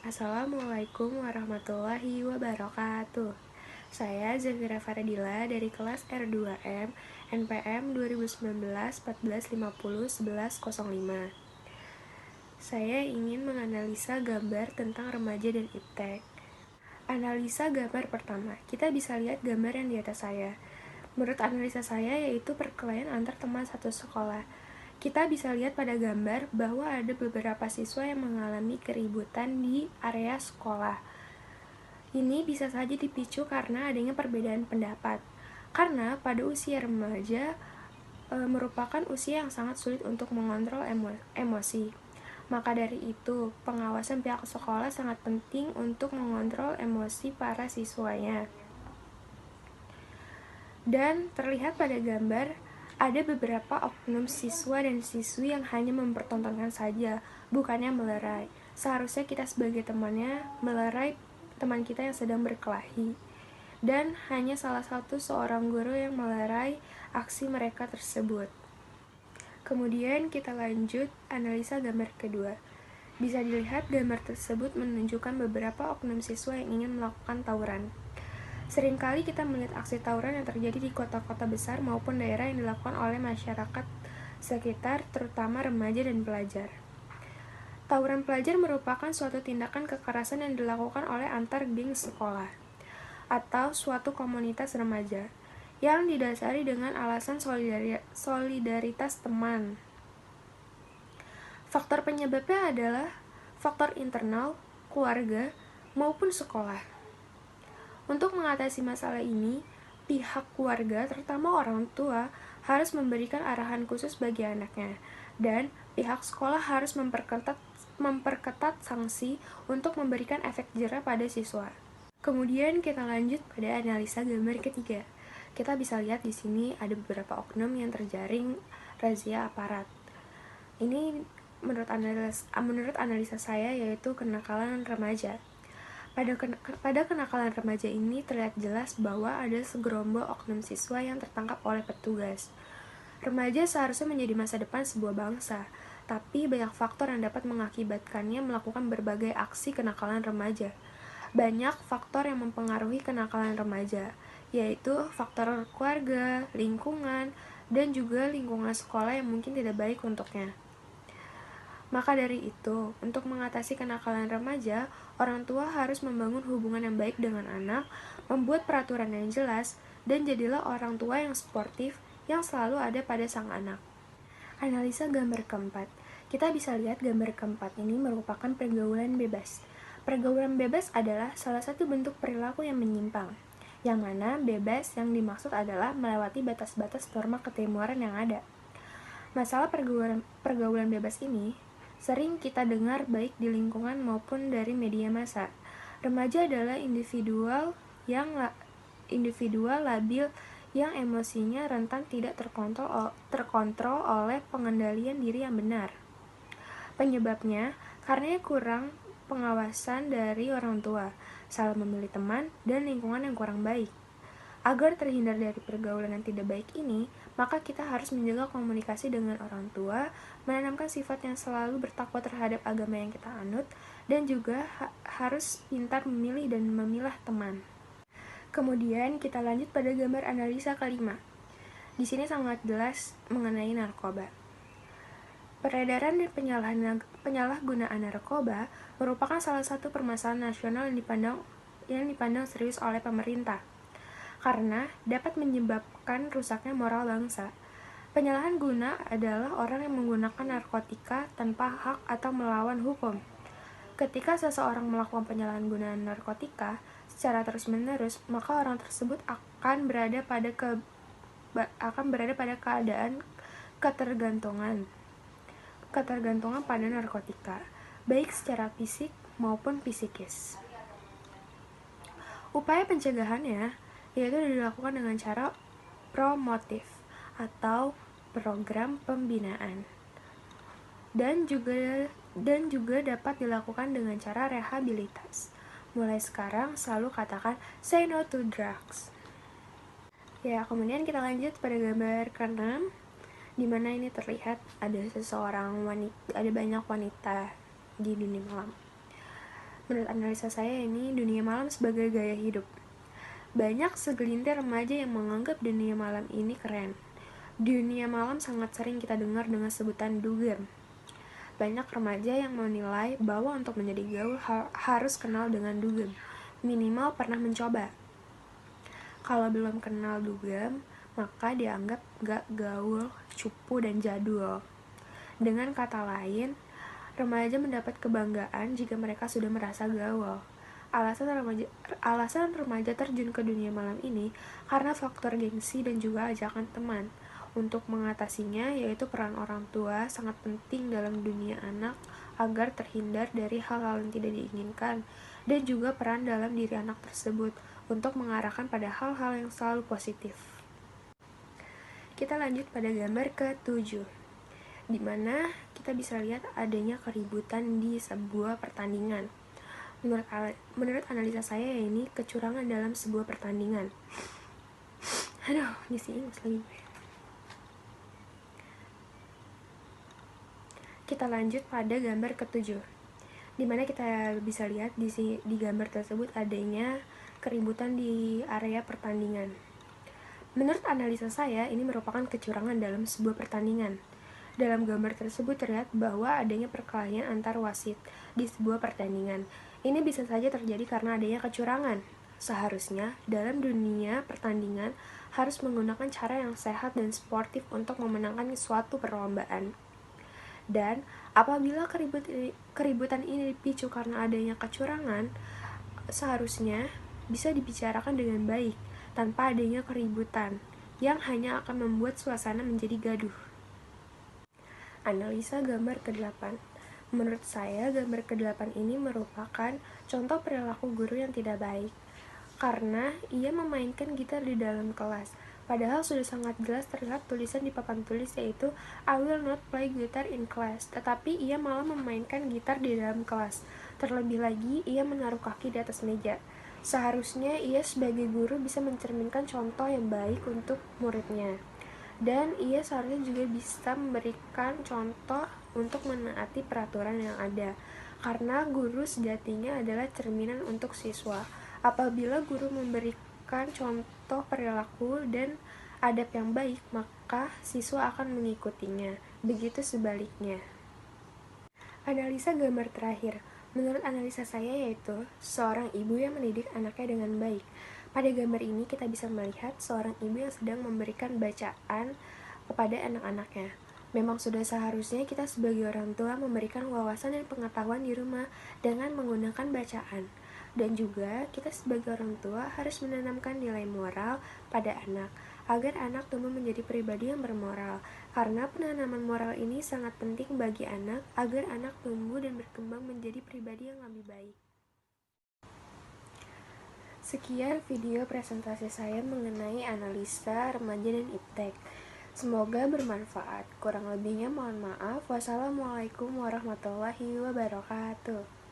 Assalamualaikum warahmatullahi wabarakatuh. Saya Zafira Faradila dari kelas R2M NPM 2019-1450-1105. Saya ingin menganalisa gambar tentang remaja dan iptek. Analisa gambar pertama, kita bisa lihat gambar yang di atas saya. Menurut analisa saya, yaitu perkelahian antar teman satu sekolah. Kita bisa lihat pada gambar bahwa ada beberapa siswa yang mengalami keributan di area sekolah. Ini bisa saja dipicu karena adanya perbedaan pendapat. Karena pada usia remaja merupakan usia yang sangat sulit untuk mengontrol emosi. Maka dari itu, pengawasan pihak sekolah sangat penting untuk mengontrol emosi para siswanya. Dan terlihat pada gambar, ada beberapa oknum siswa dan siswi yang hanya mempertontonkan saja, bukannya melerai. Seharusnya kita sebagai temannya melerai teman kita yang sedang berkelahi. Dan hanya salah satu seorang guru yang melerai aksi mereka tersebut. Kemudian kita lanjut analisa gambar kedua. Bisa dilihat gambar tersebut menunjukkan beberapa oknum siswa yang ingin melakukan tawuran. Seringkali kita melihat aksi tawuran yang terjadi di kota-kota besar maupun daerah yang dilakukan oleh masyarakat sekitar, terutama remaja dan pelajar. Tawuran pelajar merupakan suatu tindakan kekerasan yang dilakukan oleh antar geng sekolah atau suatu komunitas remaja yang didasari dengan alasan solidaritas teman. Faktor penyebabnya adalah faktor internal, keluarga, maupun sekolah. Untuk mengatasi masalah ini, pihak keluarga, terutama orang tua, harus memberikan arahan khusus bagi anaknya, dan pihak sekolah harus memperketat sanksi untuk memberikan efek jera pada siswa. Kemudian kita lanjut pada analisa gambar ketiga. Kita bisa lihat di sini ada beberapa oknum yang terjaring razia aparat. Ini menurut analisa saya yaitu kenakalan remaja. Pada kenakalan remaja ini terlihat jelas bahwa ada segerombol oknum siswa yang tertangkap oleh petugas. Remaja seharusnya menjadi masa depan sebuah bangsa, tapi banyak faktor yang dapat mengakibatkannya melakukan berbagai aksi kenakalan remaja. Banyak faktor yang mempengaruhi kenakalan remaja, yaitu faktor keluarga, lingkungan, dan juga lingkungan sekolah yang mungkin tidak baik untuknya. Maka dari itu, untuk mengatasi kenakalan remaja, orang tua harus membangun hubungan yang baik dengan anak, membuat peraturan yang jelas, dan jadilah orang tua yang sportif yang selalu ada pada sang anak. Analisa gambar keempat. Kita bisa lihat gambar keempat ini merupakan pergaulan bebas. Pergaulan bebas adalah salah satu bentuk perilaku yang menyimpang, yang mana bebas yang dimaksud adalah melewati batas-batas norma ketimuran yang ada. Masalah pergaulan bebas ini sering kita dengar baik di lingkungan maupun dari media massa. Remaja adalah individual labil yang emosinya rentan tidak terkontrol oleh pengendalian diri yang benar. Penyebabnya karena kurang pengawasan dari orang tua, salah memilih teman, dan lingkungan yang kurang baik. Agar terhindar dari pergaulan yang tidak baik ini, maka kita harus menjaga komunikasi dengan orang tua, menanamkan sifat yang selalu bertakwa terhadap agama yang kita anut, dan juga harus pintar memilih dan memilah teman. Kemudian kita lanjut pada gambar analisa kelima. Di sini sangat jelas mengenai narkoba. Peredaran dan penyalahgunaan narkoba merupakan salah satu permasalahan nasional yang dipandang serius oleh pemerintah, karena dapat menyebabkan rusaknya moral bangsa. Penyalahan guna adalah orang yang menggunakan narkotika tanpa hak atau melawan hukum. Ketika seseorang melakukan penyalahgunaan narkotika secara terus-menerus, maka orang tersebut akan berada pada keadaan ketergantungan pada narkotika, baik secara fisik maupun psikis. Upaya pencegahannya yaitu dilakukan dengan cara promotif atau program pembinaan, dan juga dapat dilakukan dengan cara rehabilitas. Mulai sekarang selalu katakan say no to drugs. Ya, kemudian kita lanjut pada gambar ke-6, di mana ini terlihat ada banyak wanita di dunia malam. Menurut analisa saya ini, dunia malam sebagai gaya hidup. Banyak segelintir remaja yang menganggap dunia malam ini keren. Dunia malam sangat sering kita dengar dengan sebutan dugem. Banyak remaja yang menilai bahwa untuk menjadi gaul harus kenal dengan dugem, minimal pernah mencoba. Kalau belum kenal dugem, maka dianggap gak gaul, cupu, dan jadul. Dengan kata lain, remaja mendapat kebanggaan jika mereka sudah merasa gaul. Alasan remaja terjun ke dunia malam ini karena faktor gengsi dan juga ajakan teman. Untuk mengatasinya, yaitu peran orang tua sangat penting dalam dunia anak agar terhindar dari hal-hal yang tidak diinginkan, dan juga peran dalam diri anak tersebut untuk mengarahkan pada hal-hal yang selalu positif. Kita lanjut pada gambar ke-7, di mana kita bisa lihat adanya keributan di sebuah pertandingan. Menurut analisa saya ini kecurangan dalam sebuah pertandingan. Ngisi Inggris lagi. Kita lanjut pada gambar ke-7, di mana kita bisa lihat di gambar tersebut adanya keributan di area pertandingan. Menurut analisa saya, ini merupakan kecurangan dalam sebuah pertandingan. Dalam gambar tersebut terlihat bahwa adanya perkelahian antar wasit di sebuah pertandingan. Ini bisa saja terjadi karena adanya kecurangan. Seharusnya, dalam dunia pertandingan harus menggunakan cara yang sehat dan sportif untuk memenangkan suatu perlombaan. Dan apabila keributan ini dipicu karena adanya kecurangan, seharusnya bisa dibicarakan dengan baik, tanpa adanya keributan, yang hanya akan membuat suasana menjadi gaduh. Analisa gambar ke-8. Menurut saya, gambar ke-8 ini merupakan contoh perilaku guru yang tidak baik, karena ia memainkan gitar di dalam kelas. Padahal sudah sangat jelas terlihat tulisan di papan tulis yaitu I will not play guitar in class, tetapi ia malah memainkan gitar di dalam kelas. Terlebih lagi, ia menaruh kaki di atas meja. Seharusnya ia sebagai guru bisa mencerminkan contoh yang baik untuk muridnya. Dan ia seharusnya juga bisa memberikan contoh untuk menaati peraturan yang ada. Karena guru sejatinya adalah cerminan untuk siswa. Apabila guru memberikan contoh perilaku dan adab yang baik, maka siswa akan mengikutinya. Begitu sebaliknya. Analisa gambar terakhir. Menurut analisa saya yaitu seorang ibu yang mendidik anaknya dengan baik. Pada gambar ini kita bisa melihat seorang ibu yang sedang memberikan bacaan kepada anak-anaknya. Memang sudah seharusnya kita sebagai orang tua memberikan wawasan dan pengetahuan di rumah dengan menggunakan bacaan. Dan juga kita sebagai orang tua harus menanamkan nilai moral pada anak, agar anak tumbuh menjadi pribadi yang bermoral. Karena penanaman moral ini sangat penting bagi anak, agar anak tumbuh dan berkembang menjadi pribadi yang lebih baik. Sekian video presentasi saya mengenai analisa remaja dan iptek. Semoga bermanfaat. Kurang lebihnya mohon maaf. Wassalamualaikum warahmatullahi wabarakatuh.